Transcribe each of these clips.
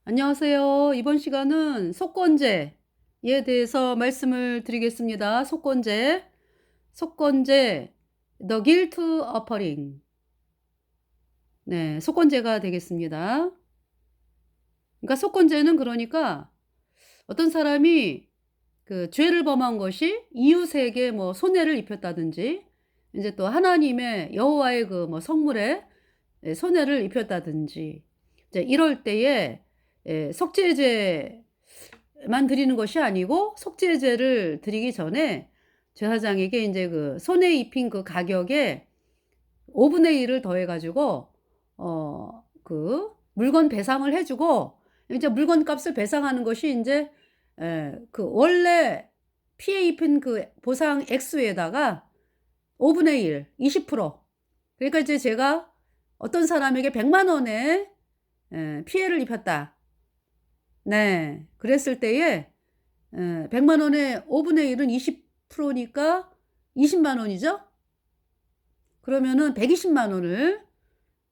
안녕하세요. 이번 시간은 속건제에 대해서 말씀을 드리겠습니다. 속건제. 속건제 The Guilt Offering. 네, 속건제가 되겠습니다. 그러니까 속건제는 그러니까 어떤 사람이 그 죄를 범한 것이 이웃에게 뭐 손해를 입혔다든지 이제 또 하나님의 여호와의 그 뭐 성물에 손해를 입혔다든지 이제 이럴 때에 속죄제만 드리는 것이 아니고 속죄제를 드리기 전에 제사장에게 인제 그 손해 입힌 그 가격에 5분의 1을 더해 가지고 그 물건 배상을 해 주고 이제 물건값을 배상하는 것이 인제 그 원래 피해 입힌 그 보상 액수에다가 5분의 1 20%. 그러니까 이제 제가 어떤 사람에게 100만 원의 피해를 입혔다. 네. 그랬을 때에 100만 원의 5분의 1은 20% 니까 20만 원이죠? 그러면은 120만 원을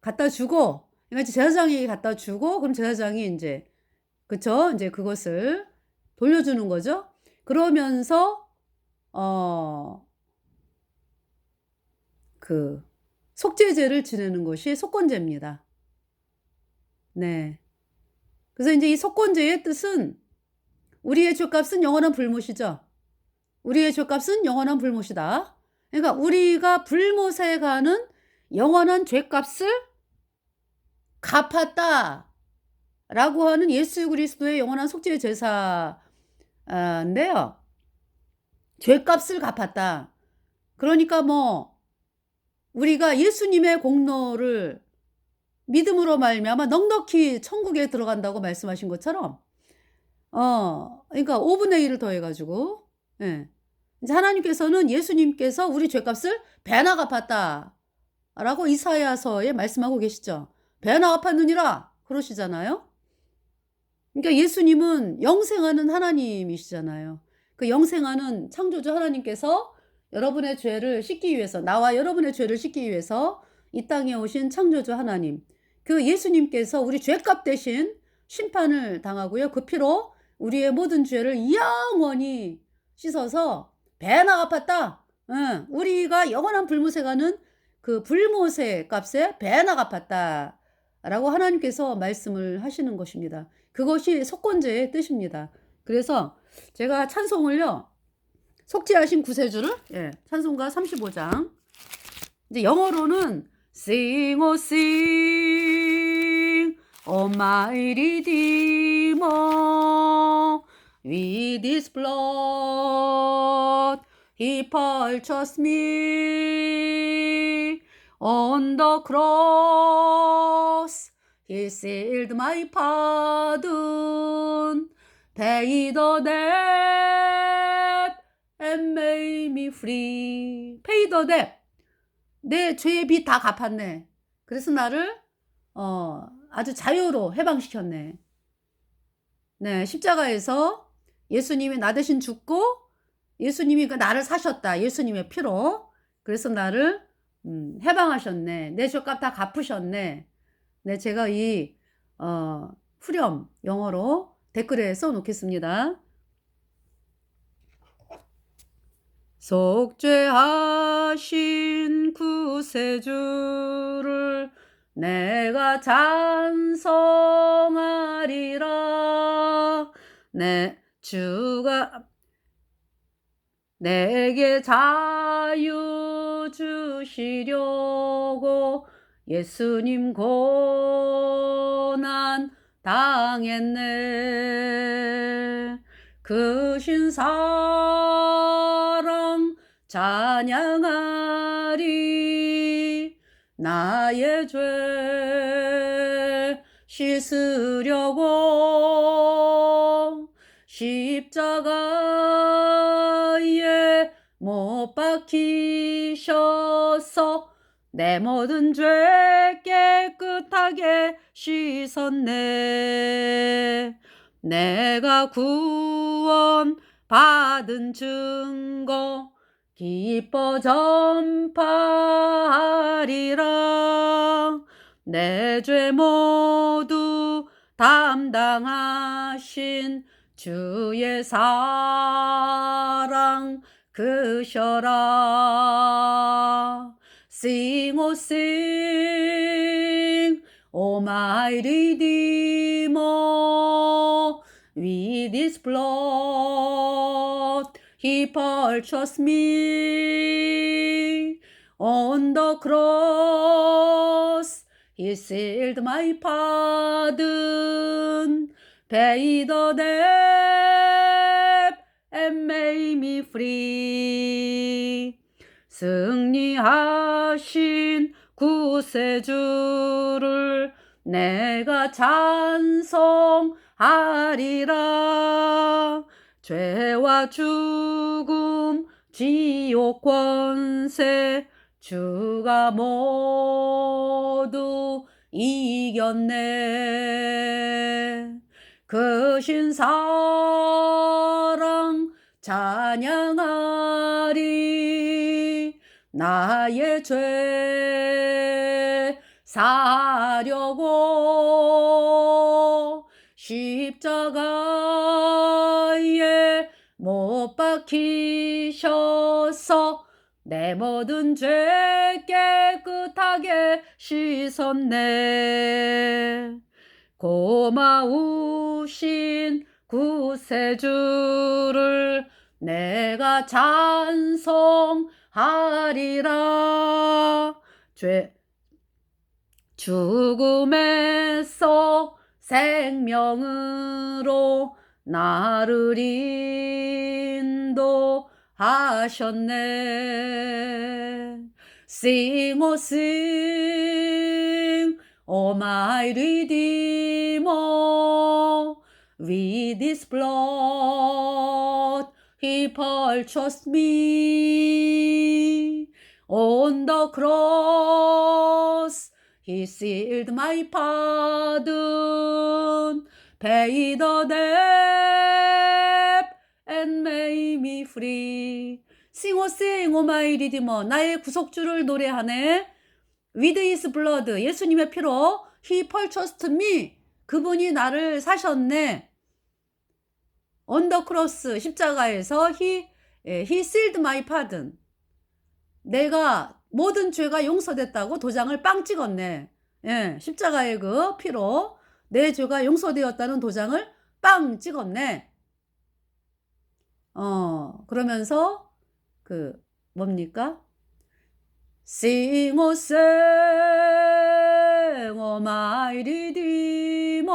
갖다 주고 그러니까 이제 제사장에게 갖다 주고 그럼 제사장이 인제 그쵸? 인제 그것을 돌려주는 거죠. 그러면서 어 그 속죄제를 지내는 것이 속건제입니다. 네. 그래서 인제 이 속건제의 뜻은 우리의 죄값은 영원한 불못이죠. 우리의 죄값은 영원한 불못이다. 그러니까 우리가 불못에 가는 영원한 죄값을 갚았다라고 하는 예수 그리스도의 영원한 속죄 제사 인데요. 죄값을 갚았다. 그러니까 뭐 우리가 예수님의 공로를 믿음으로 말미암아 넉넉히 천국에 들어간다고 말씀하신 것처럼 그러니까 5분의 1을 더해 가지고 예. 이제 하나님께서는 예수님께서 우리 죄값을 배나 갚았다라고 이사야서에 말씀하고 계시죠. 배나 갚았느니라 그러시잖아요. 그러니까 예수님은 영생하는 하나님이시잖아요. 그 영생하는 창조주 하나님께서 여러분의 죄를 씻기 위해서 나와 여러분의 죄를 씻기 위해서 이 땅에 오신 창조주 하나님. 그 예수님께서 우리 죄값 대신 심판을 당하고요. 그 피로 우리의 모든 죄를 영원히 씻어서 배나 갚았다. 응. 우리가 영원한 불못에 가는 그 불못의 값에 배나 갚았다. 라고 하나님께서 말씀을 하시는 것입니다. 그것이 속건제의 뜻입니다. 그래서 제가 찬송을요. 속죄하신 구세주를 찬송가 35장 이제 영어로는 Sing, oh sing, oh my Redeemer, with His blood He purchased me on the cross. He sealed my pardon, paid the debt, and made me free. Pay the debt. 내 죄의 빚 다 갚았네. 그래서 나를 아주 자유로 해방시켰네. 네, 십자가에서 예수님이 나 대신 죽고 예수님이 그 나를 사셨다. 예수님의 피로. 그래서 나를 해방하셨네. 내 죄값 다 갚으셨네. 네, 제가 이 후렴 영어로 댓글에 써 놓겠습니다. 속죄하신 구세주를 내가 찬송하리라. 내 주가 내게 자유 주시려고 예수님 고난 당했네. 그 신사랑 찬양하리. 나의 죄 씻으려고 십자가에 못 박히셔서 내 모든 죄 깨끗하게 씻었네. 내가 구원 받은 증거 기뻐 전파하리라. 내 죄 모두 담당하신 주의 사랑 크셔라. Sing, O sing, O my Redeemer, with his blood he purchased me. On the cross he sealed my pardon, paid the debt and made me free. 승리하신 구세주를 내가 찬송하리라. 죄와 죽음 지옥 권세 주가 모두 이겼네. 그 신사랑 찬양하리. 나의 죄 사려고 십자가에 못 박히셔서 내 모든 죄 깨끗하게 씻었네. 고마우신 구세주를 내가 찬송하리라. 죽음에서 생명으로 나를 인도하셨네. Sing, O sing, O my Redeemer, with his blood he purchased me. On the cross he sealed my pardon, paid the debt and made me free. Sing, O sing, O my Redeemer, 나의 구속주를 노래하네. With his blood, 예수님의 피로 he purchased me, 그분이 나를 사셨네. On the cross, 십자가에서 he sealed my pardon, 내가 모든 죄가 용서됐다고 도장을 빵 찍었네. 예, 십자가의 그 피로 내 죄가 용서되었다는 도장을 빵 찍었네. 그러면서 그 뭡니까? Sing, O sing, O my Redeemer,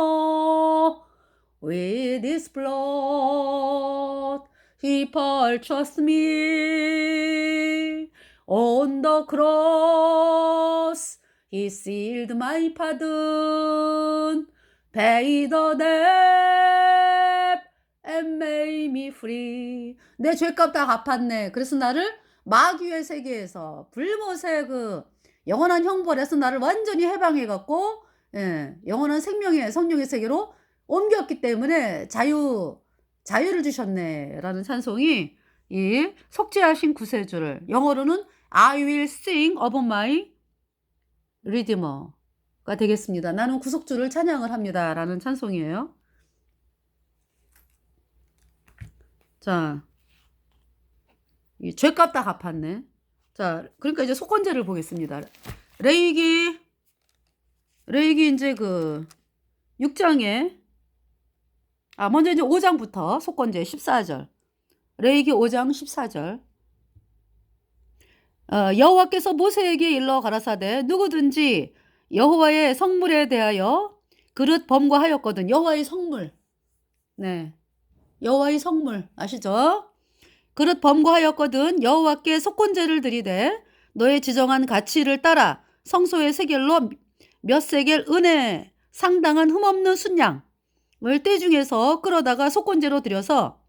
with his blood he purchased me. On the cross he sealed my pardon, paid the debt and made me free. 내 죄값 다 갚았네. 그래서 나를 마귀의 세계에서 불못의 그 영원한 형벌에서 나를 완전히 해방해갖고 영원한 생명의 성령의 세계로 옮겼기 때문에 자유를 주셨네 라는 찬송이 이 속죄하신 구세주를, 영어로는 I will sing of my Redeemer가 되겠습니다. 나는 구속주를 찬양을 합니다 라는 찬송이에요. 자, 이 죄값 다 갚았네. 자, 그러니까 이제 속건제를 보겠습니다. 레위기 이제 그 6장에 먼저 이제 5장부터 속건제 14절. 레위기 5장 14절. 여호와께서 모세에게 일러 가라사대 누구든지 여호와의 성물에 대하여 그릇 범과하였거든. 여호와의 성물. 네. 여호와의 성물 아시죠? 그릇 범과하였거든 여호와께 속건제를 드리되 너의 지정한 가치를 따라 성소의 세겔로 몇 세겔 은에 상당한 흠없는 순양을 때 중에서 끌어다가 속건제로 드려서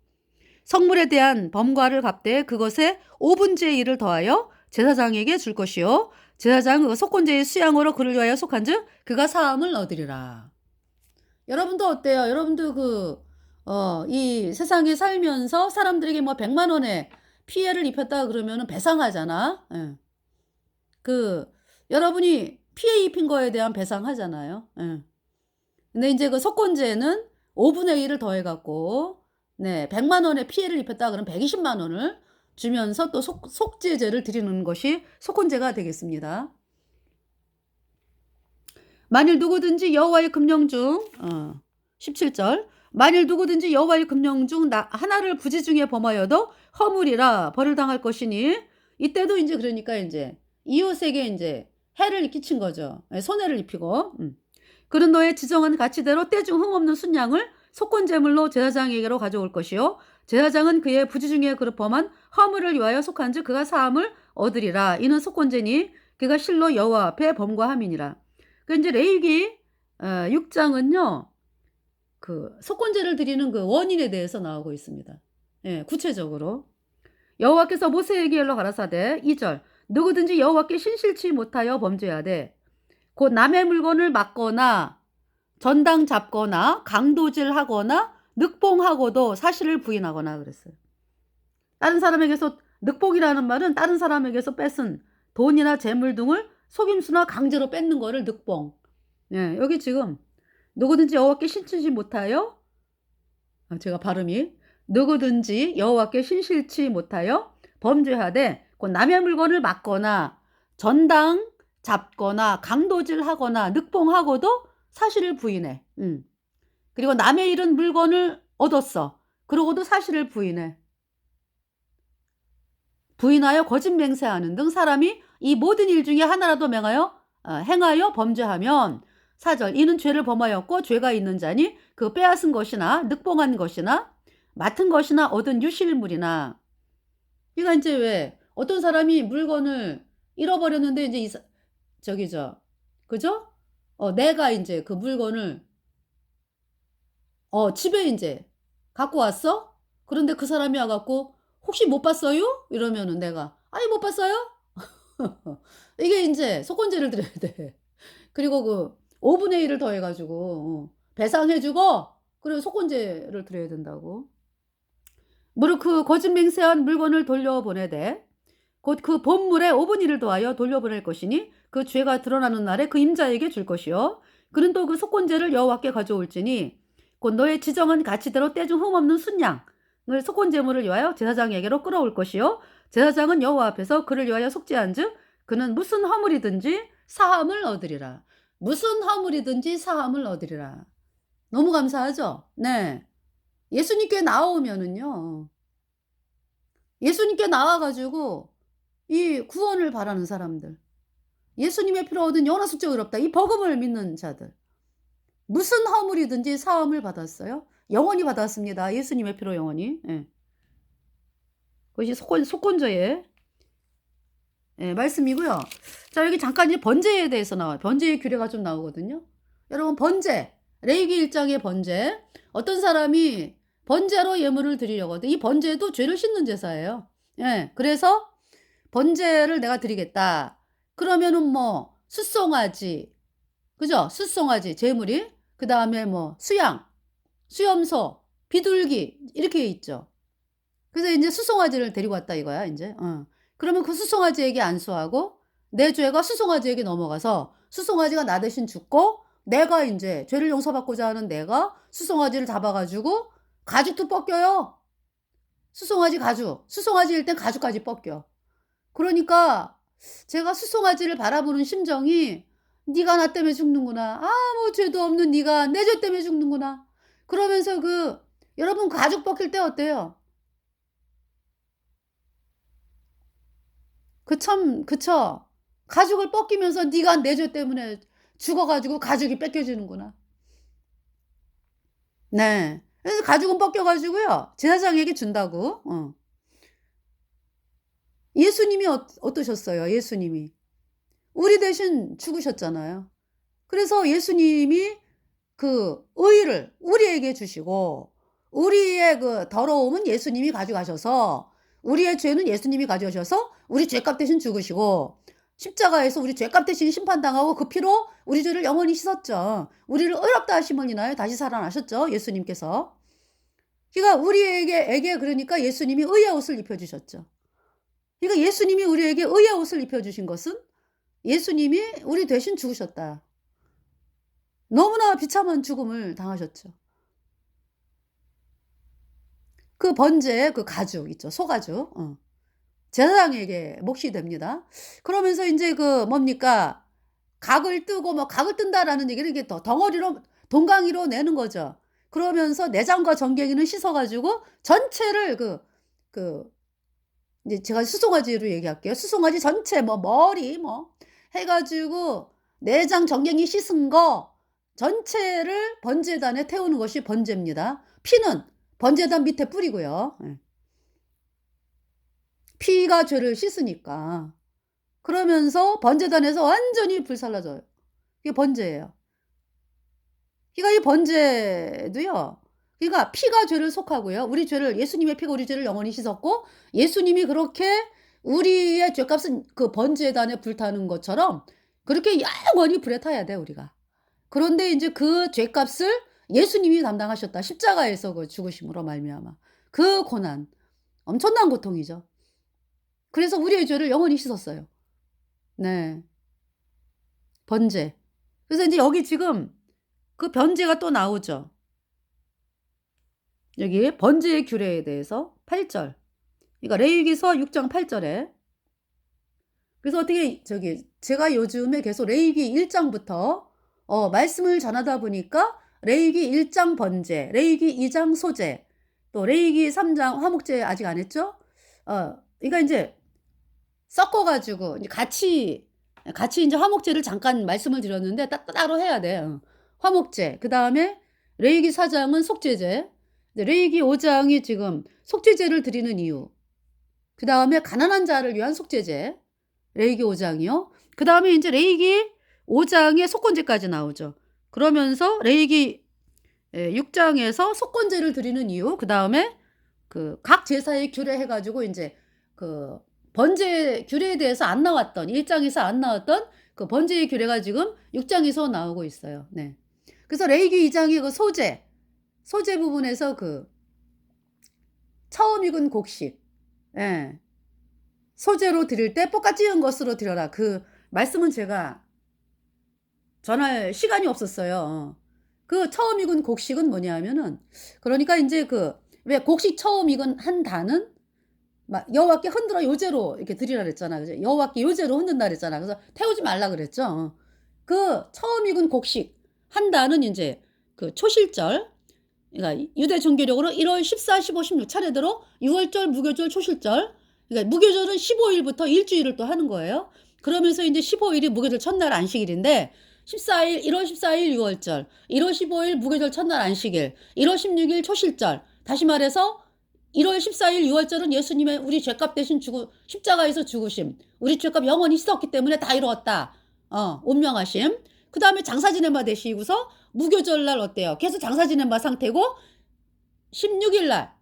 성물에 대한 범과를 갚되 그것에 5분의 1을 더하여 제사장에게 줄 것이요 제사장 그 속건제의 수양으로 그를 위하여 속한즉 그가 사함을 얻으리라. 여러분도 어때요? 여러분도 이 세상에 살면서 사람들에게 뭐 100만 원의 피해를 입혔다 그러면은 배상하잖아. 예. 여러분이 피해 입힌 거에 대한 배상하잖아요. 예. 근데 인제 그 속건제는 5분의 1을 더해 갖고 네 100만 원의 피해를 입혔다 그러면 120만 원을 주면서 또 속죄제를 드리는 것이 속건제가 되겠습니다. 만일 누구든지 여호와의 금령 중 17절 만일 누구든지 여호와의 금령 중 나 하나를 부지 중에 범하여도 허물이라 벌을 당할 것이니 이때도 인제 그러니까 인제 이웃에게 인제 해를 끼친 거죠. 예 손해를 입히고. 그는 너의 지정한 가치대로 때중 흠없는 순양을 속건제물로 제사장에게로 가져올 것이요 제사장은 그의 부지 중에 그릇 범한 허물을 위하여 속한즉 그가 사함을 얻으리라. 이는 속건제니 그가 실로 여호와 앞에 범과함이니라. 그 인제 레위기 6 장은요. 그 속건제를 드리는 그 원인에 대해서 나오고 있습니다. 예 구체적으로. 여호와께서 모세에게 일러 가라사대 2 절 누구든지 여호와께 신실치 못하여 범죄하되 곧 남의 물건을 막거나 전당 잡거나 강도질하거나 늑봉하고도 사실을 부인하거나 그랬어요. 다른 사람에게서 늑봉이라는 말은 다른 사람에게서 뺏은 돈이나 재물 등을 속임수나 강제로 뺏는 거를 늑봉. 예 여기 지금 누구든지 여호와께 신실치 못하여 제가 발음이 누구든지 여호와께 신실치 못하여 범죄하되 곧 남의 물건을 막거나 전당 잡거나 강도질하거나 늑봉하고도 사실을 부인해. 그리고 남의 잃은 물건을 얻었어. 그러고도 사실을 부인하여 거짓 맹세하는 등 사람이 이 모든 일 중에 하나라도 행하여 범죄하면 4절 이는 죄를 범하였고 죄가 있는 자니 그 빼앗은 것이나 늑봉한 것이나 맡은 것이나 얻은 유실물이나. 그러니까 인제 왜 어떤 사람이 물건을 잃어버렸는데 인제 그죠? 내가 인제 그 물건을 집에 인제 갖고 왔어? 그런데 그 사람이 와 갖고 "혹시 못 봤어요?" 이러면은 내가 "아니 못 봤어요." 이게 인제 속건제를 드려야 돼. 그리고 그 5분의 1을 더해 가지고 배상해 주고 그리고 속건제를 드려야 된다고. 무릇 그 거짓 맹세한 물건을 돌려보내되 곧 그 본물에 5분의 1을 더하여 돌려보낼 것이니 그 죄가 드러나는 날에 그 임자에게 줄 것이요 그는 또 그 속건제를 여호와께 가져올지니 곧 너의 지정한 가치대로 때중 흠없는 순양을 속건제물을 위하여 제사장에게로 끌어올 것이요 제사장은 여호와 앞에서 그를 위하여 속죄한즉 그는 무슨 허물이든지 사함을 얻으리라. 무슨 허물이든지 사함을 얻으리라. 너무 감사하죠? 네. 예수님께 나오면은요. 예수님께 나와 가지고 이 구원을 바라는 사람들. 예수님의 피로 얻은 영원한 속죄가 의롭다. 이 복음을 믿는 자들. 무슨 허물이든지 사함을 받았어요. 영원히 받았습니다. 예수님의 피로 영원히. 예. 그것이 속건제의 말씀이고요. 자 여기 잠깐 이제 번제에 대해서 나와요. 번제의 규례가 좀 나오거든요. 여러분 번제 레위기 1 장의 번제 어떤 사람이 번제로 예물을 드리려고 하거든. 이 번제도 죄를 씻는 제사예요. 예. 그래서 번제를 내가 드리겠다. 그러면은 뭐 숫송아지 그죠? 숫송아지 제물이 그다음에 뭐 수양, 수염소, 비둘기 이렇게 있죠. 그래서 인제 수송아지를 데리고 왔다 이거야 인제. 그러면 그 수송아지에게 안수하고 내 죄가 수송아지에게 넘어가서 수송아지가 나 대신 죽고 내가 인제 죄를 용서받고자 하는 내가 수송아지를 잡아 가지고 가죽도 벗겨요. 수송아지 가죽. 수송아지일 땐 가죽까지 벗겨. 그러니까 제가 수송아지를 바라보는 심정이 '네가 나 때문에 죽는구나. 아무 죄도 없는 네가 내 죄 때문에 죽는구나.' 그러면서 여러분 가죽 벗길 때 어때요? 그쵸? 가죽을 벗기면서 '네가 내 죄 때문에 죽어 가지고 가죽이 뺏겨지는구나.' 네. 그래서 가죽은 벗겨 가지고요. 제사장에게 준다고. 예수님이 어떠셨어요? 예수님이. 우리 대신 죽으셨잖아요. 그래서 예수님이 그 의를 우리에게 주시고 우리의 그 더러움은 예수님이 가져가셔서 우리의 죄는 예수님이 가져오셔서 우리 죄값 대신 죽으시고 십자가에서 우리 죄값 대신 심판당하고 그 피로 우리 죄를 영원히 씻었죠. 우리를 의롭다 하심을 인하여 다시 살아나셨죠. 예수님께서. 그러니까 우리에게 그러니까 예수님이 의의 옷을 입혀주셨죠. 그러니까 예수님이 우리에게 의의 옷을 입혀주신 것은 예수님이 우리 대신 죽으셨다. 너무나 비참한 죽음을 당하셨죠. 그 번제의 그 가죽 있죠. 소가죽. 제사장에게 몫이 됩니다. 그러면서 인제 그 뭡니까? 각을 뜨고 뭐 각을 뜬다라는 얘기는 이게 더 덩어리로 동강이로 내는 거죠. 그러면서 내장과 정갱이는 씻어 가지고 전체를 그 이제 제가 수송아지로 얘기할게요. 수송아지 전체 뭐 머리 뭐 해 가지고 내장 정갱이 씻은 거 전체를 번제단에 태우는 것이 번제입니다. 피는 번제단 밑에 뿌리고요. 예. 피가 죄를 씻으니까. 그러면서 번제단에서 완전히 불살라져요. 이게 번제예요. 그러니까 이 번제도요. 그러니까 피가 죄를 속하고요. 우리 죄를 예수님의 피가 우리 죄를 영원히 씻었고 예수님이 그렇게 우리의 죄값은 그 번제단에 불타는 것처럼 그렇게 영원히 불에 타야 돼 우리가. 그런데 인제 그 죄값을 예수님이 담당하셨다. 십자가에서 그 죽으심으로 말미암아. 그 고난. 엄청난 고통이죠. 그래서 우리의 죄를 영원히 씻었어요. 네. 번제. 그래서 인제 여기 지금 그 변제가 또 나오죠. 여기 번제의 규례에 대해서 8 절. 그러니까 레위기서 6장 8 절에 그래서 어떻게 저기 제가 요즘에 계속 레위기 1 장부터 말씀을 전하다 보니까 레위기 1장 번제, 레위기 2장 소제, 또 레위기 3장 화목제 아직 안 했죠? 그러니까 인제 섞어 가지고 이제 같이 인제 화목제를 잠깐 말씀을 드렸는데 따로 해야 돼. 화목제. 그다음에 레위기 4 장은 속죄제. 이제 레위기 5 장이 지금 속죄제를 드리는 이유. 그다음에 가난한 자를 위한 속죄제. 레위기 5 장이요. 그다음에 인제 레위기 5 장에 속건제까지 나오죠. 그러면서 레위기 6 장에서 속건제를 드리는 이유 그다음에 그 각 제사의 규례 해 가지고 인제 그 번제 규례에 대해서 안 나왔던 1 장에서 안 나왔던 그 번제의 규례가 지금 6 장에서 나오고 있어요. 네. 그래서 레위기 2 장의 그 소제 부분에서 그 처음 익은 곡식 예. 소제로 드릴 때 뽀까 지은 것으로 드려라. 그 말씀은 제가 전할 시간이 없었어요. 그 처음 익은 곡식은 뭐냐 하면은 그러니까 인제 그 왜 곡식 처음 익은 한 단은 막 여호와께 흔들어 요제로 이렇게 드리라 그랬잖아. 그죠? 여호와께 요제로 흔든다 그랬잖아. 그래서 태우지 말라 그랬죠. 그 처음 익은 곡식 한 단은 인제 그 초실절 그러니까 유대 종교력으로 1월 14, 15, 16 차례대로 유월절, 무교절, 초실절 그러니까 무교절은 15 일부터 일 주일을 또 하는 거예요. 그러면서 인제 15 일이 무교절 첫날 안식일인데 14일 1월 14일 유월절, 1월 15일 무교절 첫날 안식일, 1월 16일 초실절 다시 말해서 1월 14일 유월절은 예수님의 우리 죄값 대신 십자가에서 죽으심. 우리 죄값 영원히 씻었기 때문에 다 이루었다. 운명하심. 그다음에 장사 지낸 바 되시고서 무교절 날 어때요? 계속 장사 지낸 바 상태고 16일 날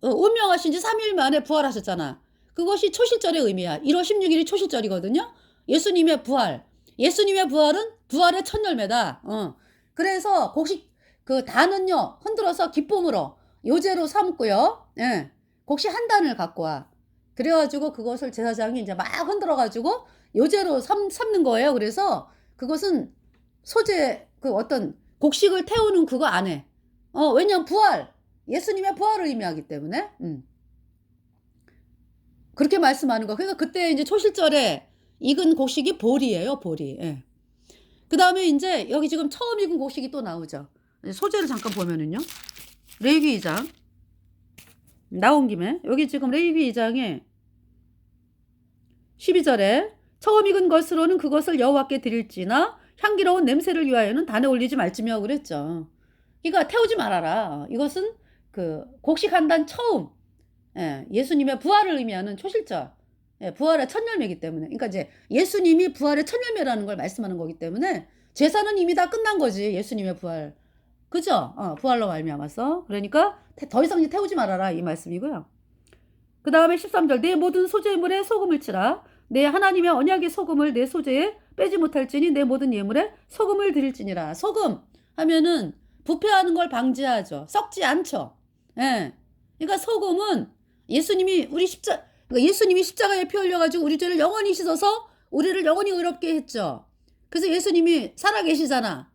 운명하신 지 3일 만에 부활하셨잖아. 그것이 초실절의 의미야. 1월 16 일이 초실절이거든요. 예수님의 부활. 예수님의 부활은 부활의 첫 열매다. 그래서 곡식 그 단은요 흔들어서 기쁨으로 요제로 삼고요. 예. 곡식 한 단을 갖고 와. 그래 가지고 그것을 제사장이 인제 막 흔들어 가지고 요제로 삶는 거예요. 그래서 그것은 소제 그 어떤 곡식을 태우는 그거 안 해. 왜냐면 부활, 예수님의 부활을 의미하기 때문에. 그렇게 말씀하는 거. 그러니까 그때 인제 초실절에 익은 곡식이 보리예요, 보리. 예. 그다음에 인제 여기 지금 처음 익은 곡식이 또 나오죠. 소제를 잠깐 보면은요. 레위기 2 장. 나온 김에 여기 지금 레위기 2 장에 12 절에 처음 익은 것으로는 그것을 여호와께 드릴지나 향기로운 냄새를 위하여는 단에 올리지 말지며 그랬죠. 그러니까 태우지 말아라. 이것은 그 곡식 한 단 처음 예수님의 부활을 의미하는 초실절. 부활의 첫 열매이기 때문에. 그러니까 이제 예수님이 부활의 첫 열매라는 걸 말씀하는 거기 때문에 제사는 이미 다 끝난 거지. 예수님의 부활. 그죠? 부활로 말미암아서. 그러니까 더 이상 이제 태우지 말아라 이 말씀이고요. 그다음에 13 절 내 모든 소제물에 소금을 치라. 내 하나님의 언약의 소금을 내 소제에 빼지 못할지니 내 모든 예물에 소금을 드릴지니라. 소금 하면은 부패하는 걸 방지하죠. 썩지 않죠. 예. 그러니까 소금은 예수님이 그러니까 예수님이 십자가에 피 흘려 가지고 우리 죄를 영원히 씻어서 우리를 영원히 의롭게 했죠. 그래서 예수님이 살아 계시잖아.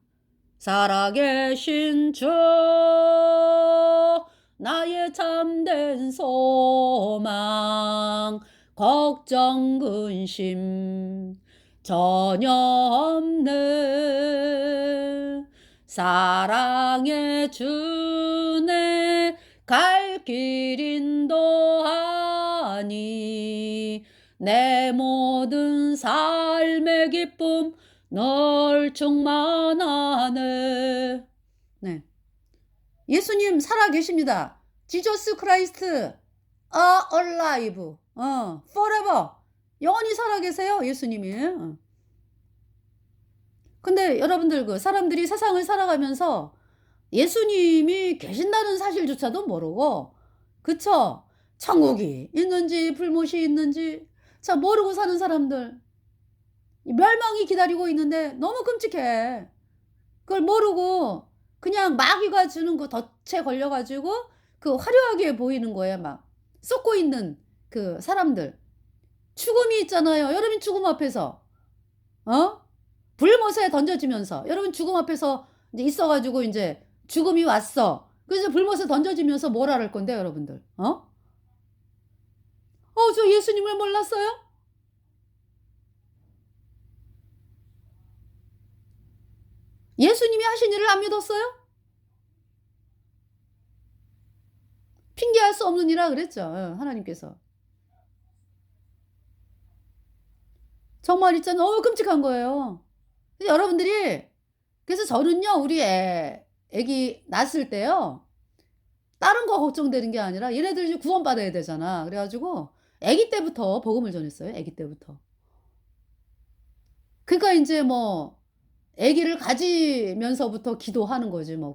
살아계신 주 나의 참된 소망 걱정 근심 전혀 없네 사랑의 주내 갈 길 인도하니 내 모든 삶의 기쁨 널 충만하네. 네. 예수님 살아계십니다. 지저스 크라이스트 are alive. forever. 영원히 살아계세요, 예수님이. 근데 여러분들 그 사람들이 세상을 살아가면서 예수님이 계신다는 사실조차도 모르고 그쵸? 천국이 있는지 불못이 있는지 참 모르고 사는 사람들 멸망이 기다리고 있는데 너무 끔찍해. 그걸 모르고 그냥 마귀가 주는 그 덫에 걸려 가지고 그 화려하게 보이는 거에 막 쏟고 있는 그 사람들. 죽음이 있잖아요. 여러분 죽음 앞에서 어? 불못에 던져지면서 여러분 죽음 앞에서 이제 있어 가지고 인제 죽음이 왔어. 그래서 불못에 던져지면서 뭐라 그럴 건데 여러분들. 저 예수님을 몰랐어요? 예수님이 하신 일을 안 믿었어요? 핑계할 수 없느니라 그랬죠. 하나님께서. 정말 있잖아요. 너무 끔찍한 거예요. 근데 여러분들이 그래서 저는요. 우리 애기 낳았을 때요. 다른 거 걱정되는 게 아니라 얘네들 이제 구원받아야 되잖아. 그래 가지고 아기 때부터 복음을 전했어요. 아기 때부터. 그러니까 인제 뭐 아기를 가지면서부터 기도하는 거지 뭐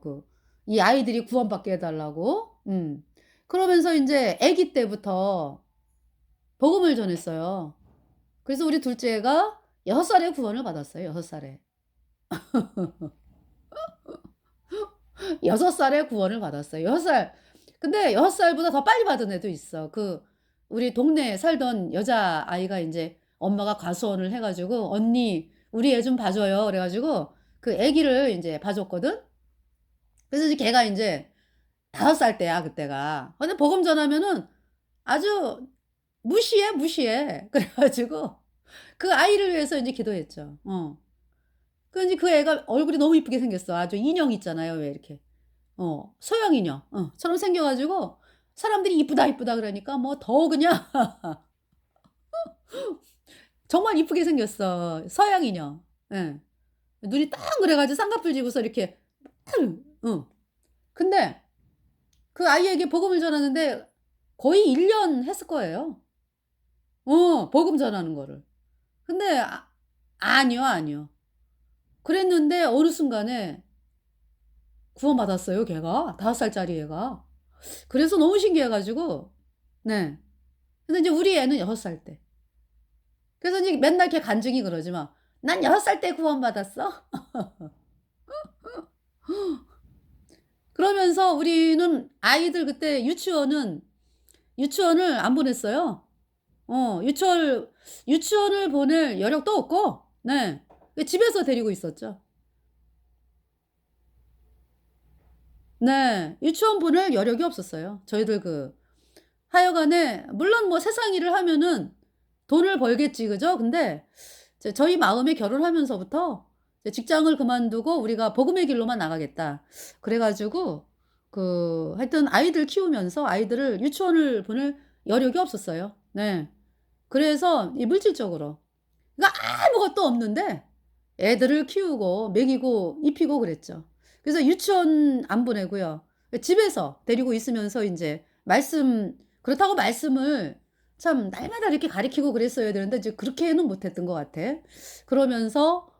이 아이들이 구원받게 해 달라고. 그러면서 인제 아기 때부터 복음을 전했어요. 그래서 우리 둘째가 6 살에 구원을 받았어요, 6 살에. 6 살에 구원을 받았어요. 6 살. 근데 6 살보다 더 빨리 받은 애도 있어. 우리 동네에 살던 여자아이가 인제 엄마가 과수원을 해 가지고 "언니 우리 애 좀 봐 줘요." 그래 가지고 그 애기를 인제 봐 줬거든. 그래서 이제 걔가 인제 5 살 때야 그때가. 근데 복음 전하면은 아주 무시해, 무시해. 그래 가지고 그 아이를 위해서 인제 기도했죠. 그 인제 그 애가 얼굴이 너무 이쁘게 생겼어. 아주 인형 있잖아요. 왜 이렇게 소형 인형 처럼 생겨 가지고 사람들이 "이쁘다, 이쁘다." 그러니까 뭐 더 그냥 정말 이쁘게 생겼어. 서양 인형. 예. 눈이 동그래 가지고 쌍꺼풀 지고서 이렇게 응. 근데 그 아이에게 복음을 전하는데 거의 1년 했을 거예요. 복음 전하는 거를. 근데 아니요, 아니요. 그랬는데 어느 순간에 구원받았어요 걔가. 5 살짜리 애가. 그래서 너무 신기해 가지고 네. 근데 인제 우리 애는 6 살 때. 그래서 이제 맨날 걔 간증이 그러지 막. "난 6 살 때 구원받았어." 그러면서 우리는 아이들 그때 유치원을 안 보냈어요. 유치원을 보낼 여력도 없고 네. 그 집에서 데리고 있었죠. 네. 유치원 보낼 여력이 없었어요. 저희들 하여간에 물론 뭐 세상 일을 하면은 돈을 벌겠지. 그죠? 근데 저희 마음에 결혼하면서부터 이제 직장을 그만두고 우리가 복음의 길로만 나가겠다. 그래 가지고 하여튼 아이들 키우면서 아이들을 유치원을 보낼 여력이 없었어요. 네. 그래서 이 물질적으로 그러니까 아무것도 없는데 애들을 키우고 먹이고 입히고 그랬죠. 그래서 유치원 안 보내고요. 집에서 데리고 있으면서 인제 그렇다고 말씀을 참 날마다 이렇게 가르치고 그랬어야 되는데 이제 그렇게는 못했던 것 같아. 그러면서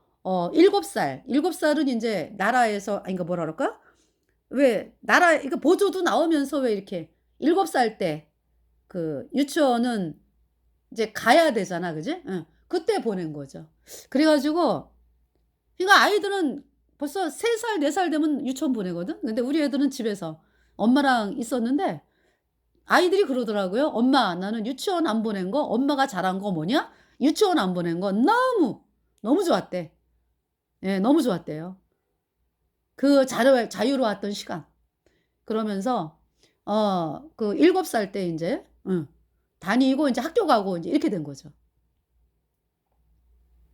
7 살, 7 살은 인제 나라에서 그러니까 뭐라 그럴까? 왜 그러니까 보조도 나오면서 왜 이렇게 7살 때 유치원은 이제 가야 되잖아. 그지? 그때 보낸 거죠. 그래 가지고 그러니까 아이들은 벌써 3 살, 4살 되면 유치원 보내거든. 근데 우리 애들은 집에서 엄마랑 있었는데 아이들이 그러더라고요. "엄마 나는 유치원 안 보낸 거 엄마가 잘한 거 뭐냐? 유치원 안 보낸 거 너무, 너무 좋았대." 예 너무 좋았대요. 그 자유로웠던 시간. 그러면서 그 7살 때 인제 다니고 인제 학교 가고 인제 이렇게 된 거죠.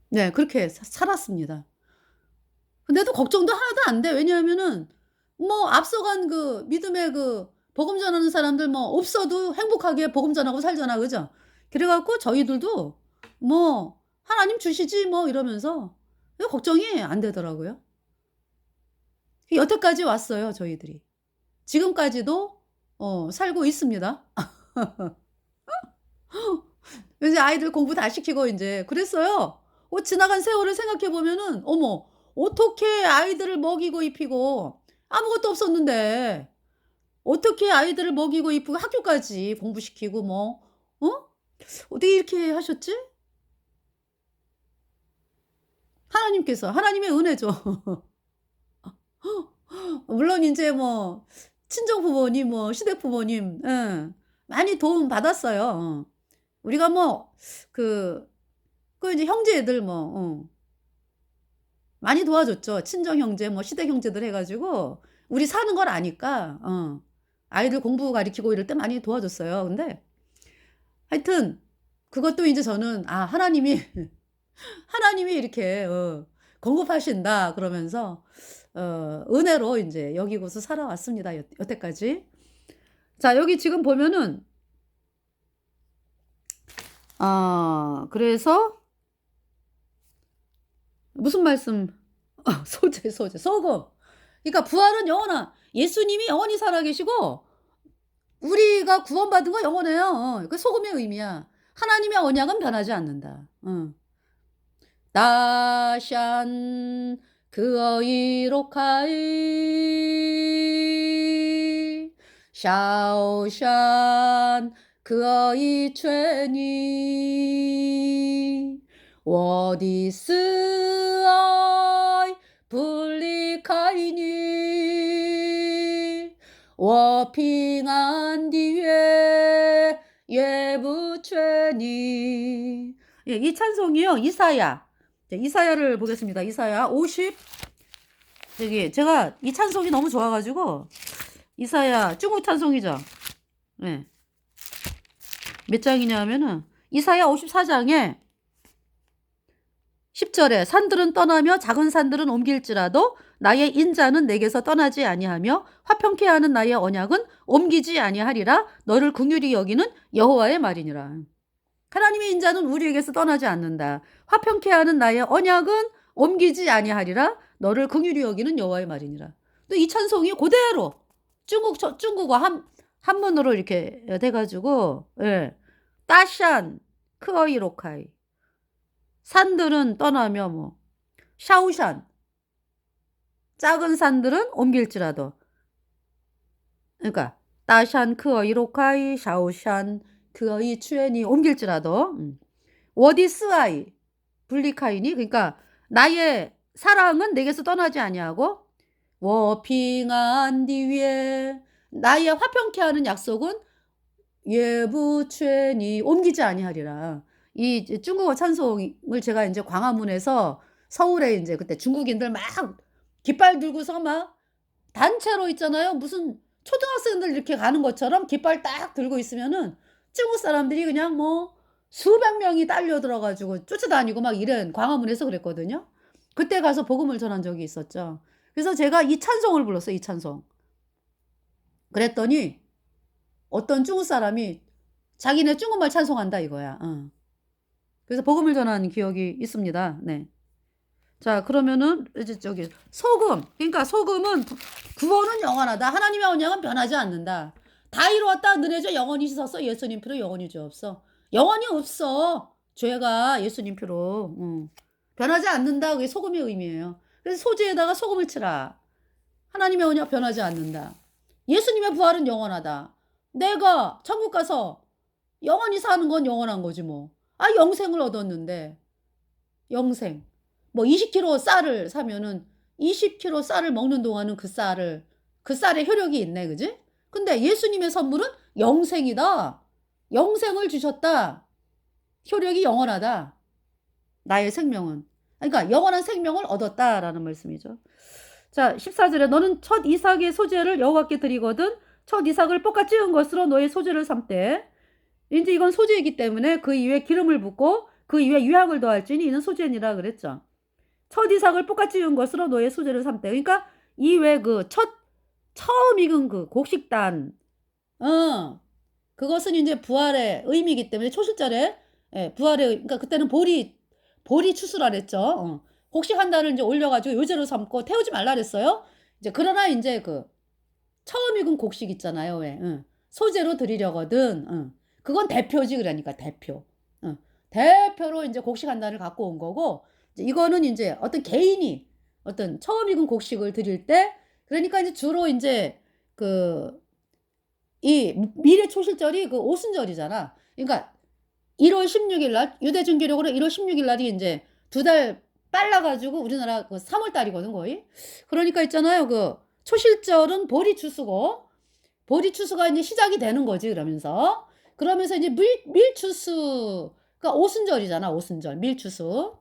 네. 그렇게 살았습니다. 근데도 걱정도 하나도 안 돼. 왜냐하면은 뭐 앞서간 그 믿음의 그 복음 전하는 사람들 뭐 없어도 행복하게 복음 전하고 살잖아. 그죠? 그래 갖고 저희들도 뭐 '하나님 주시지 뭐.' 이러면서 걱정이 안 되더라고요. 여태까지 왔어요 저희들이. 지금까지도 살고 있습니다. 이제 아이들 공부 다 시키고 인제 그랬어요. 지나간 세월을 생각해 보면은 어머 어떻게 아이들을 먹이고 입히고 아무것도 없었는데 어떻게 아이들을 먹이고 입히고 학교까지 공부시키고 뭐 어? 어떻게 이렇게 하셨지? 하나님께서 하나님의 은혜죠. 물론 인제 뭐 친정 부모님 뭐 시댁 부모님 많이 도움 받았어요. 우리가 뭐 그 이제 형제애들 뭐 많이 도와줬죠. 친정 형제 뭐 시댁 형제들 해 가지고 우리 사는 걸 아니까 아이들 공부 가르치고 이럴 때 많이 도와줬어요. 근데 하여튼 그것도 인제 저는 '아 하나님이 하나님이 이렇게 공급하신다.' 그러면서 은혜로 인제 여기고서 살아왔습니다 여태까지. 자 여기 지금 보면은 그래서 무슨 말씀 소재, 소금. 그러니까 부활은 영원한 예수님이 영원히 살아계시고 우리가 구원받은 거 영원해요. 그 소금의 의미야. 하나님의 언약은 변하지 않는다. 다시안 그어이로카이 샤오샨 그어이 죄니 워디스아이 불리카이니 워핑한 뒤에 예부죄니 예, 이 찬송이요. 이사야. 이사야를 보겠습니다. 이사야 50 저기 제가 이 찬송이 너무 좋아 가지고 이사야 중국 찬송이죠. 예. 몇 장이냐 하면은 이사야 54장에 10절에 산들은 떠나며 작은 산들은 옮길지라도 나의 인자는 내게서 떠나지 아니하며 화평케 하는 나의 언약은 옮기지 아니하리라 너를 긍휼히 여기는 여호와의 말이니라. 하나님의 인자는 우리에게서 떠나지 않는다. 화평케 하는 나의 언약은 옮기지 아니하리라 너를 긍휼히 여기는 여호와의 말이니라. 또 이 찬송이 그대로 중국어 한문으로 이렇게 돼 가지고 예. 따샨 크어이로카이 산들은 떠나며 뭐 샤오샨 작은 산들은 옮길지라도 그러니까 따샨 크어이로카이 샤오샨 그어이 추엔이 옮길지라도 워디스아이 블리카이니 그러니까 나의 사랑은 내게서 떠나지 아니하고 워핑한 뒤에 나의 화평케 하는 약속은 예부추니 옮기지 아니하리라. 이 중국어 찬송을 제가 인제 광화문에서 서울에 인제 그때 중국인들 막 깃발 들고서 막 단체로 있잖아요. 무슨 초등학생들 이렇게 가는 것처럼 깃발 딱 들고 있으면은 중국 사람들이 그냥 뭐 수백 명이 딸려들어 가지고 쫓아다니고 막 이런 광화문에서 그랬거든요. 그때 가서 복음을 전한 적이 있었죠. 그래서 제가 이 찬송을 불렀어요, 이 찬송. 그랬더니 어떤 중국 사람이 자기네 중국말 찬송한다 이거야. 그래서 복음을 전한 기억이 있습니다. 네. 자 그러면은 이제 저기 소금. 그러니까 소금은 구원은 영원하다. 하나님의 언약은 변하지 않는다. 다 이루었다. 너네 죄 영원히 씻었어. 예수님 피로 영원히 죄 없어. 영원히 없어. 죄가 예수님 피로. 변하지 않는다. 그게 소금의 의미예요. 그래서 소지에다가 소금을 치라. 하나님의 언약 변하지 않는다. 예수님의 부활은 영원하다. 내가 천국 가서 영원히 사는 건 영원한 거지 뭐. 영생을 얻었는데 영생. 뭐 20kg 쌀을 사면은 20kg 쌀을 먹는 동안은 그 쌀에 효력이 있네. 그지? 근데 예수님의 선물은 영생이다. 영생을 주셨다. 효력이 영원하다. 나의 생명은. 그러니까 영원한 생명을 얻었다라는 말씀이죠. 자, 14절에 너는 첫 이삭의 소재를 여호와께 드리거든 첫 이삭을 볶아 찌은 것으로 너의 소재를 삼되. 이제 이건 소재이기 때문에 그 위에 기름을 붓고 그 위에 유향을 더할지니 이는 소재니라 그랬죠. 첫 이삭을 볶아 찌은 것으로 너의 소재를 삼되. 그러니까 이 외 그 처음 익은 그 곡식단, 그것은 이제 부활의 의미이기 때문에 초실절에, 예, 그러니까 그때는 보리 추수라 그랬죠. 곡식 한 단을 이제 올려가지고 요제로 삼고 태우지 말라 그랬어요. 이제 그러나 이제 그 처음 익은 곡식 있잖아요. 왜? 소재로 드리려거든. 그건 대표지. 그러니까 대표. 대표로 이제 곡식 한 단을 갖고 온 거고, 이제 이거는 이제 어떤 개인이 어떤 처음 익은 곡식을 드릴 때, 그러니까 이제 주로 이제 이 미래 초실절이 그 오순절이잖아. 그러니까 1월 16일 날, 유대중기력으로 1월 16일 날이 이제 2달 빨라가지고 우리나라 그 3월 달이거든, 거의. 그러니까 있잖아요. 그 초실절은 보리 추수가 이제 시작이 되는 거지, 그러면서 이제 밀추수가 오순절이잖아, 오순절. 밀추수.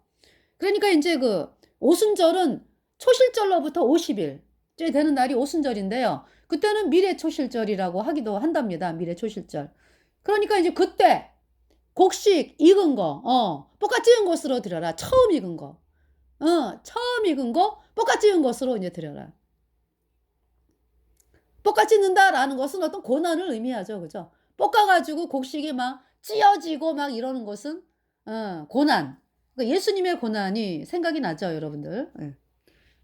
그러니까 이제 그 오순절은 초실절로부터 50일 되는 날이 오순절인데요. 그때는 미래초실절이라고 하기도 한답니다. 미래초실절. 그러니까 이제 그때 곡식 익은 거, 볶아 찌은 것으로 드려라. 처음 익은 거. 처음 익은 거 볶아 찌은 것으로 이제 드려라. 볶아 찌는다라는 것은 어떤 고난을 의미하죠. 그죠? 볶아가지고 곡식이 막 찌어지고 막 이러는 것은, 고난. 그러니까 예수님의 고난이 생각이 나죠, 여러분들. 예.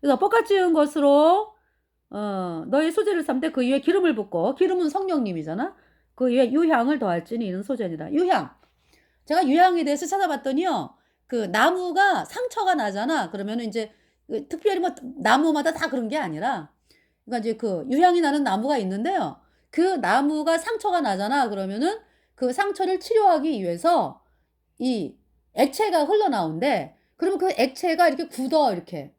그래서 볶아 찌은 것으로, 너의 소재를 삼되 그 위에 기름을 붓고, 기름은 성령님이잖아. 그 위에 유향을 더할지니 이는 소재니라. 유향. 제가 유향에 대해서 찾아봤더니요. 그 나무가 상처가 나잖아. 그러면은 이제 특별히 뭐 나무마다 다 그런 게 아니라, 그러니까 이제 그 유향이 나는 나무가 있는데요. 그 나무가 상처가 나잖아. 그러면은 그 상처를 치료하기 위해서 이 액체가 흘러나오는데, 그러면 그 액체가 이렇게 굳어, 이렇게.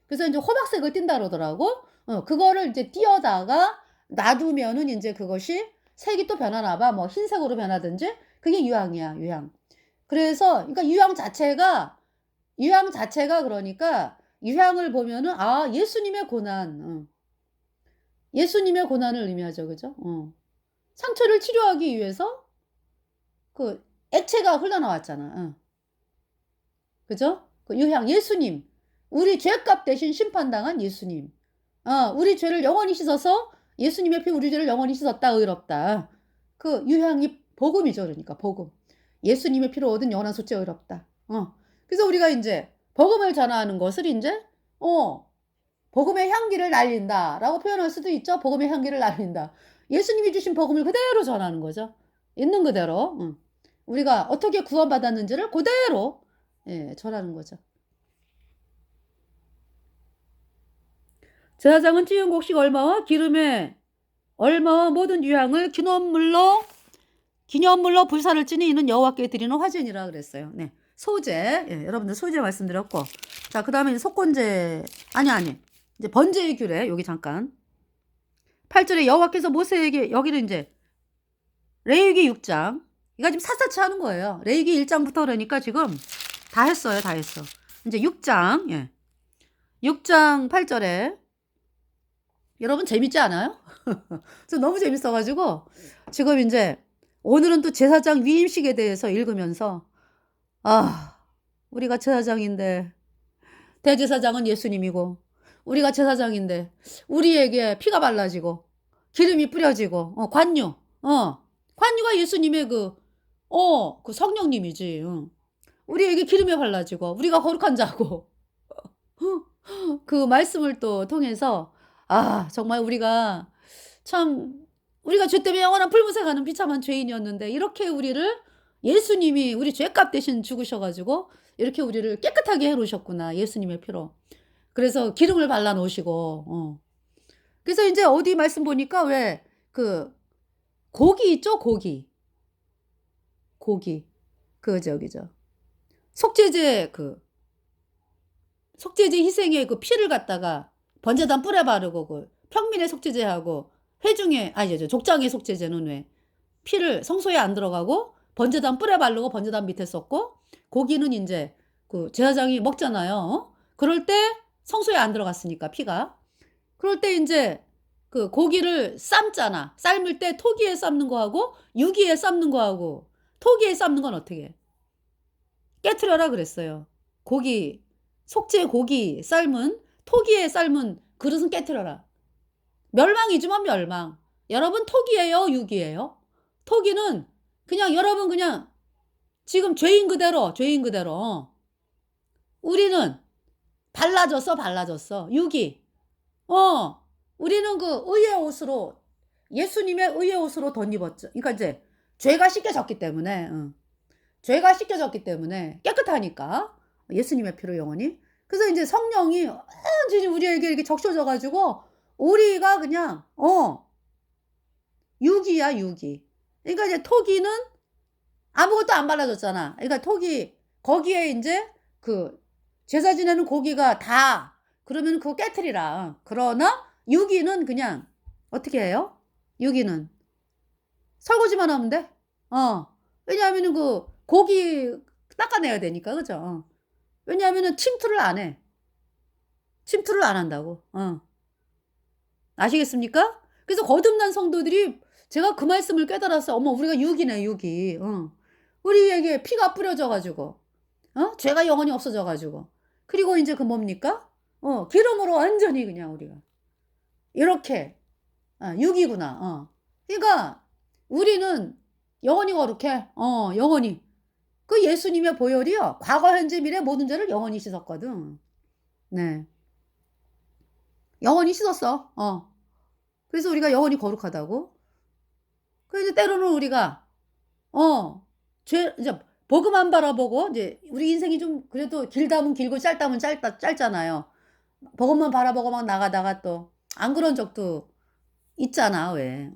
그래서 이제 호박색을 띈다 그러더라고. 그거를 이제 띄어다가 놔두면은 이제 그것이 색이 또 변하나 봐. 뭐 흰색으로 변하든지. 그게 유향이야, 유향. 그래서, 그러니까 유향 자체가 그러니까 유향을 보면은, 아, 예수님의 고난, 예수님의 고난을 의미하죠. 그죠? 상처를 치료하기 위해서 그 액체가 흘러나왔잖아. 그죠? 그 유향, 예수님. 우리 죄값 대신 심판당한 예수님. 우리 죄를 영원히 씻어서 예수님의 피 우리 죄를 영원히 씻었다. 의롭다. 그 유향이 복음이죠. 그러니까 복음. 예수님의 피로 얻은 영원한 소재 의롭다. 그래서 우리가 이제 복음을 전하는 것을 이제 복음의 향기를 날린다라고 표현할 수도 있죠. 복음의 향기를 날린다. 예수님이 주신 복음을 그대로 전하는 거죠. 있는 그대로. 우리가 어떻게 구원받았는지를 그대로, 예, 전하는 거죠. 제사장은 찌은 곡식 얼마와 기름에 얼마와 모든 유향을 기념물로 불사를 찌니 이는 여호와께 드리는 화제니라 그랬어요. 네. 소제. 예, 여러분들 소제 말씀드렸고. 자, 그 다음에 속건제. 아니. 이제 번제의 규례. 여기 잠깐. 8절에 여호와께서 모세에게, 여기는 이제 레위기 6장. 이거 지금 샅샅이 하는 거예요. 레위기 1장부터 그러니까 지금 다 했어요. 다 했어. 이제 6장. 예. 6장 8절에. 여러분 재밌지 않아요? 저 너무 재밌어가지고 지금 이제 오늘은 또 제사장 위임식에 대해서 읽으면서, 우리가 제사장인데 대제사장은 예수님이고 우리가 제사장인데 우리에게 피가 발라지고 기름이 뿌려지고, 관유가 예수님의 그 성령님이지. 우리에게 기름이 발라지고 우리가 거룩한 자고 그 말씀을 또 통해서, 정말 우리가 죄 때문에 영원한 불못에 가는 비참한 죄인이었는데 이렇게 우리를 예수님이 우리 죄값 대신 죽으셔가지고 이렇게 우리를 깨끗하게 해놓으셨구나. 예수님의 피로. 그래서 기름을 발라 놓으시고, 그래서 이제 어디 말씀 보니까 왜 그 고기 있죠? 고기. 속죄제 희생의 그 피를 갖다가 번제단 뿔에 바르고 그 평민의 속죄제하고 족장의 속죄제는 왜 피를 성소에 안 들어가고 번제단 뿔에 바르고 번제단 밑에 썼고, 고기는 이제 그 제사장이 먹잖아요. 그럴 때 성소에 안 들어갔으니까 피가. 그럴 때 인제 그 고기를 삶잖아. 삶을 때 토기에 삶는 거하고 유기에 삶는 거하고 토기에 삶는 건 어떻게 해? 깨트려라 그랬어요. 고기 속재 고기 삶은 토기에 삶은 그릇은 깨트려라. 멸망이지만 멸망. 여러분 토기예요, 유기예요? 토기는 그냥 여러분 그냥 지금 죄인 그대로, 죄인 그대로. 우리는 발라졌어, 발라졌어. 유기. 우리는 그 의의 옷으로 예수님의 의의 옷으로 덧 입었죠. 그러니까 이제 죄가 씻겨졌기 때문에, 죄가 씻겨졌기 때문에 깨끗하니까 예수님의 피로 영원히. 그래서 이제 성령이 완전히 우리에게 이렇게 적셔져 가지고 우리가 그냥 유기야 유기. 그러니까 이제 토기는 아무것도 안 발라졌잖아. 그러니까 토기 거기에 인제 그 제사 지내는 고기가 다 그러면 그거 깨트리라. 그러나 유기는 그냥 어떻게 해요? 유기는 설거지만 하면 돼. 왜냐하면은 그 고기 닦아내야 되니까. 그죠? 왜냐하면은 침투를 안 해. 침투를 안 한다고. 아시겠습니까? 그래서 거듭난 성도들이 제가 그 말씀을 깨달았어요. 어머 우리가 유기네 유기. 우리에게 피가 뿌려져 가지고 죄가 영원히 없어져 가지고 그리고 인제 그 뭡니까? 기름으로 완전히 그냥 우리가 이렇게 유기구나. 그러니까 우리는 영원히 거룩해. 영원히. 그 예수님의 보혈이요. 과거, 현재, 미래 모든 죄를 영원히 씻었거든. 네. 영원히 씻었어. 그래서 우리가 영원히 거룩하다고. 그래서 때로는 우리가 죄 이제 복음만 바라보고 이제 우리 인생이 좀 그래도 길다면 길고 짧다면 짧잖아요. 복음만 바라보고 막 나가다가 또 안 그런 적도 있잖아 왜.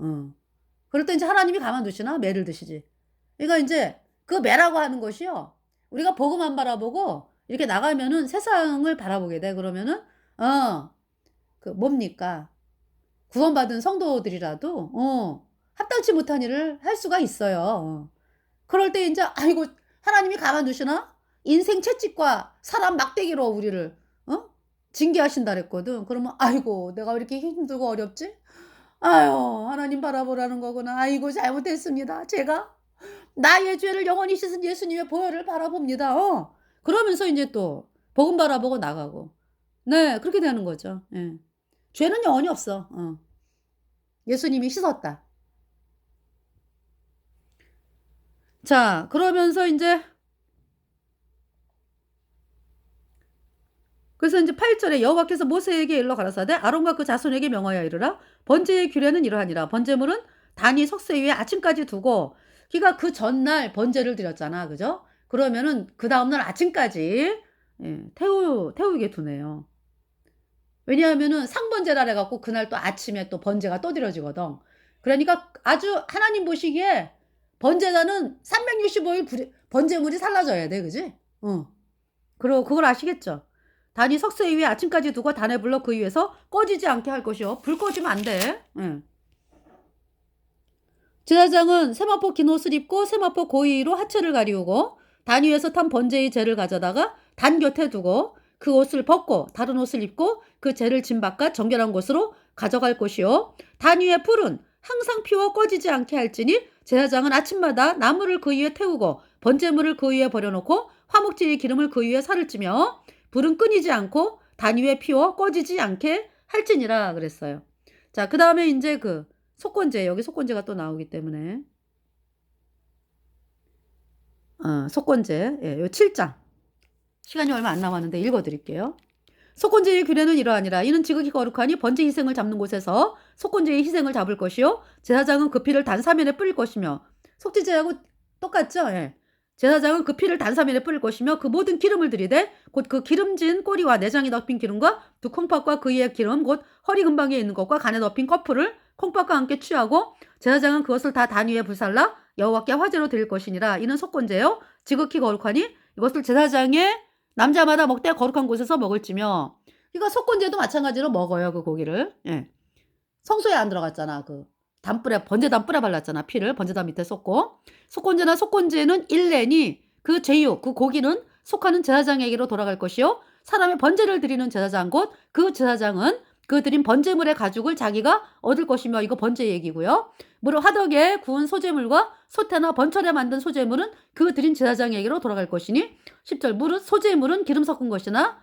그럴 때 인제 하나님이 가만두시나? 매를 드시지. 그러니까 인제 그 매라고 하는 것이요. 우리가 복음 안 바라보고 이렇게 나가면은 세상을 바라보게 돼. 그러면은 그 뭡니까? 구원받은 성도들이라도 합당치 못한 일을 할 수가 있어요. 그럴 때 인제 '아이고 하나님이 가만두시나? 인생 채찍과 사람 막대기로 우리를 징계하신다.' 그랬거든. 그러면 '아이고 내가 왜 이렇게 힘들고 어렵지? 아유 하나님 바라보라는 거구나. 아이고 잘못했습니다. 제가 나의 죄를 영원히 씻은 예수님의 보혈을 바라봅니다.' 그러면서 인제 또 복음 바라보고 나가고. 네 그렇게 되는 거죠. 예. 죄는 영원히 없어. 예수님이 씻었다. 자 그러면서 인제 그래서 인제 8 절에 여호와께서 모세에게 일러 가라사대 아론과 그 자손에게 명하여 이르라. 번제의 규례는 이러하니라. 번제물은 단위 석쇠 위에 아침까지 두고 그러니까 그 전날 번제를 드렸잖아. 그죠? 그러면은 그다음 날 아침까지 태우게 두네요. 왜냐하면은 상번제라 그래 갖고 그날 또 아침에 또 번제가 또 드려지거든. 그러니까 아주 하나님 보시기에 번제자는 365일 번제물이 살라져야 돼. 그지? 그리고 그걸 아시겠죠? 단이 석쇠 위에 아침까지 두고 단에 불러 그 위에서 꺼지지 않게 할 것이요. 불 꺼지면 안 돼. 제사장은 세마포 긴 옷을 입고 세마포 고이로 하체를 가리우고 단 위에서 탄 번제의 재를 가져다가 단 곁에 두고 그 옷을 벗고 다른 옷을 입고 그 재를 진 바깥 정결한 곳으로 가져갈 것이요. 단 위에 불은 항상 피워 꺼지지 않게 할지니 제사장은 아침마다 나무를 그 위에 태우고 번제물을 그 위에 버려놓고 화목제의 기름을 그 위에 살을 찌며 불은 끊이지 않고 단 위에 피워 꺼지지 않게 할지니라 그랬어요. 자, 그 다음에 이제 그 속건제, 여기 속건제가 또 나오기 때문에 속건제, 요 7장 시간이 얼마 안 남았는데 읽어드릴게요. 속건제의 규례는 이러하니라. 이는 지극히 거룩하니 번제 희생을 잡는 곳에서 속건제의 희생을 잡을 것이요 제사장은 그 피를 단사면에 뿌릴 것이며 속죄제하고 똑같죠? 예. 제사장은 그 피를 단사면에 뿌릴 것이며 그 모든 기름을 들이되 곧 그 기름진 꼬리와 내장이 덮인 기름과 두 콩팥과 그 위에 기름 곧 허리 근방에 있는 것과 간에 덮인 커플을 콩팥과 함께 취하고 제사장은 그것을 다 단 위에 불살라 여호와께 화제로 드릴 것이니라. 이는 속건제요 지극히 거룩하니 이것을 제사장의 남자마다 먹되 거룩한 곳에서 먹을지며. 그러니까 속건제도 마찬가지로 먹어요. 그 고기를. 예. 성소에 안 들어갔잖아. 그 단불에 번제단 뿔에 발랐잖아. 피를 번제단 밑에 쏟고. 속건제나 속건제는 1년이 그 제육 그 고기는 속하는 제사장에게로 돌아갈 것이요 사람의 번제를 드리는 제사장 곧 그 제사장은 그 드린 번제물의 가죽을 자기가 얻을 것이며 이거 번제 얘기고요. 무릇 화덕에 구운 소제물과 소태나 번철에 만든 소제물은 그 드린 제사장에게로 돌아갈 것이니 10절 무릇 소제물은 기름 섞은 것이나